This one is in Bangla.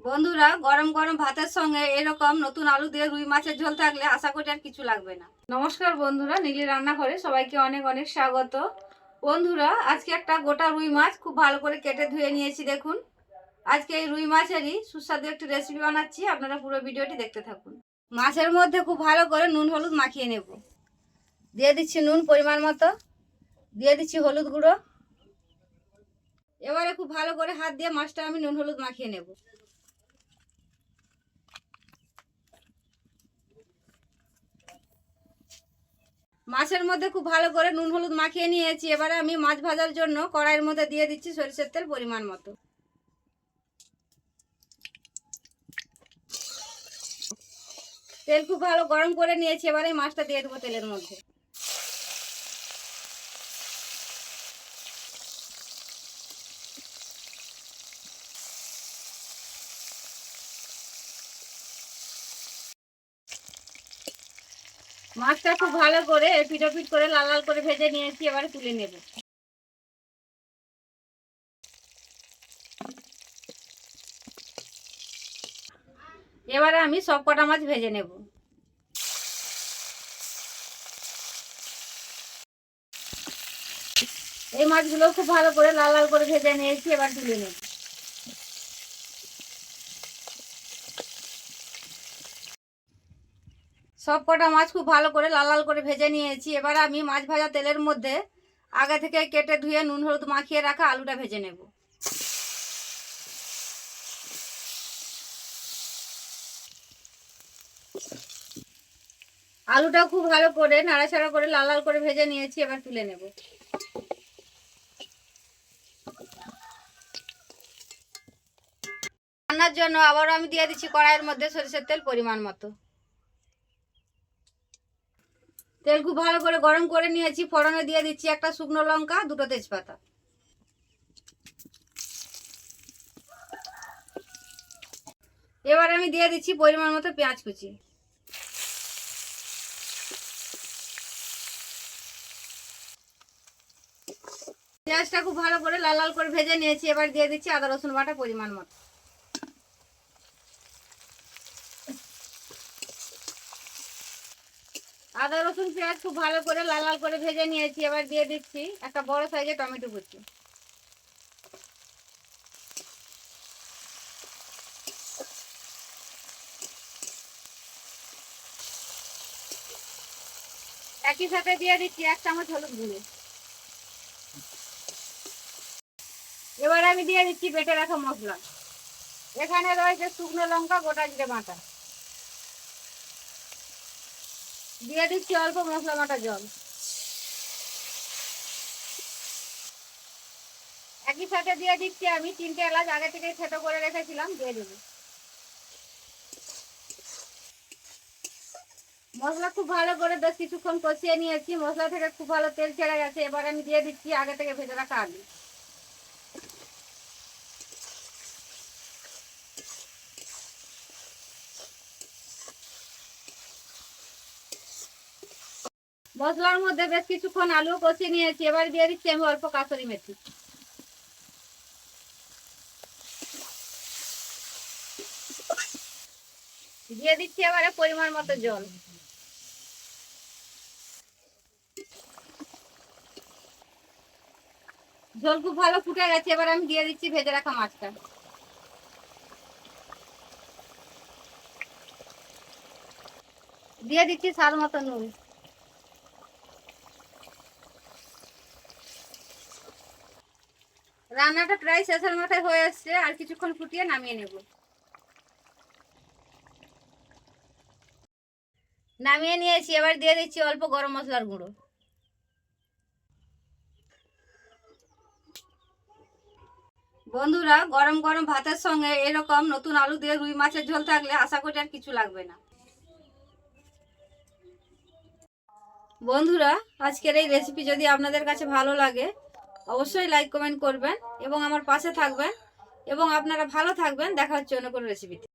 বন্ধুরা, গরম গরম ভাতের সঙ্গে এরকম নতুন আলু দিয়ে রুই মাছের ঝোল থাকলে আশা করি আর কিছু লাগবে না। নমস্কার বন্ধুরা, নীলি রান্নাঘরে সবাইকে অনেক অনেক স্বাগত। বন্ধুরা, আজকে একটা গোটা রুই মাছ খুব ভালো করে কেটে ধুয়ে নিয়েছি। দেখুন, আজকে এই রুই মাছেরই সুস্বাদু একটি রেসিপি বানাচ্ছি, আপনারা পুরো ভিডিওটি দেখতে থাকুন। মাছের মধ্যে খুব ভালো করে নুন হলুদ মাখিয়ে নেব। দিয়ে দিচ্ছি নুন পরিমাণ মতো, দিয়ে দিচ্ছি হলুদ গুঁড়ো। এবারে খুব ভালো করে হাত দিয়ে মাছটা আমি নুন হলুদ মাখিয়ে নেব। মাছের মধ্যে খুব ভালো করে নুন হলুদ মাখিয়ে নিয়েছি। এবারে আমি মাছ ভাজার জন্য কড়াইয়ের মধ্যে দিয়ে দিচ্ছি সরিষার তেল পরিমাণ মতো। তেল খুব ভালো গরম করে নিয়েছি, এবারে মাছটা দিয়ে দেবো তেলের মধ্যে। মাছটা খুব ভালো করে এপিট ওপিট করে লাল লাল করে ভেজে নিয়েছি, এবারে তুলে নেব। এবারে আমি সব কটা মাছ ভেজে নেব। এই মাছগুলো খুব ভালো করে লাল লাল করে ভেজে নিয়েছি, এবার তুলে নেব। সব কটা মাছ খুব ভালো করে লাল লাল করে ভেজে নিয়েছি। এবার আমি মাছ ভাজা তেলের মধ্যে আগে থেকে কেটে ধুয়ে নুন হলুদ মাখিয়ে রাখা আলুটা ভেজে নেব। আলুটা খুব ভালো করে নাড়াচাড়া করে লাল লাল করে ভেজে নিয়েছি, এবার তুলে নেব। রান্নার জন্য আবারও আমি দিয়ে দিচ্ছি কড়াইয়ের মধ্যে সরিষার তেল পরিমাণ মতো। তেল খুব ভালো করে গরম করে নিয়েছি। ফোড়নে দিয়ে দিচ্ছি একটা শুকনো লঙ্কা, দুটো তেজপাতা। এবার আমি দিয়ে দিচ্ছি পরিমাণ মতো পেঁয়াজ কুচি। পেঁয়াজটা খুব ভালো করে লাল লাল করে ভেজে নিয়েছি, এবার দিয়ে দিচ্ছি আদা রসুন বাটা পরিমাণ মতো। আদা রসুন পেঁয়াজ খুব ভালো করে লাল লাল করে ভেজে নিয়েছি, এবার দিয়ে দিচ্ছি একটা বড় সাইজের টমেটো কুচি। একই সাথে দিয়ে দিচ্ছি 1 চামচ হলুদ গুঁড়ো। এবার আমি দিয়ে দিচ্ছি বেটে রাখা মশলা। এখানে রয়েছে শুকনো লঙ্কা, গোটা জিরে বাটা। দিয়ে দিচ্ছি অল্প মশলা বাটা জল। একই সাথে দিয়ে দিচ্ছি আমি 3টে এলাচ আগে থেকে থেতো করে রেখেছিলাম, দিয়ে দেব। মশলা খুব ভালো করে বেশ কিছুক্ষণ কষিয়ে নিয়েছি। মশলা থেকে খুব ভালো তেল ছেড়ে গেছে। এবার আমি দিয়ে দিচ্ছি আগে থেকে ভেজে রাখা আলু। মশলার মধ্যে বেশ কিছুক্ষণ আলু কষিয়ে নিয়েছি, এবার দিয়ে দিচ্ছি আমি অল্প কাসুরি মেথি। দিয়ে দিচ্ছি এবারে পরিমাণ মতো জল। ঝোল খুব ভালো ফুটে গেছে, এবার আমি দিয়ে দিচ্ছি ভেজে রাখা মাছটা। দিয়ে দিচ্ছি স্বাদ মতো নুন। রান্নাটা প্রায় শেষের মাথায় হয়ে আসছে, আর কিছুক্ষণ ফুটিয়ে নামিয়ে নেব। নামিয়ে নিয়েছি, এবার দিয়ে দিচ্ছি অল্প গরম মশলার গুঁড়ো। বন্ধুরা, গরম গরম ভাতের সঙ্গে এরকম নতুন আলু দিয়ে রুই মাছের ঝোল থাকলে আশা করি আর কিছু লাগবে না। বন্ধুরা, আজকের এই রেসিপি যদি আপনাদের কাছে ভালো লাগে অবশ্যই লাইক কমেন্ট করবেন এবং আমার পাশে থাকবেন, এবং আপনারা ভালো থাকবেন। দেখা হচ্ছে অন্য কোনো রেসিপিতে।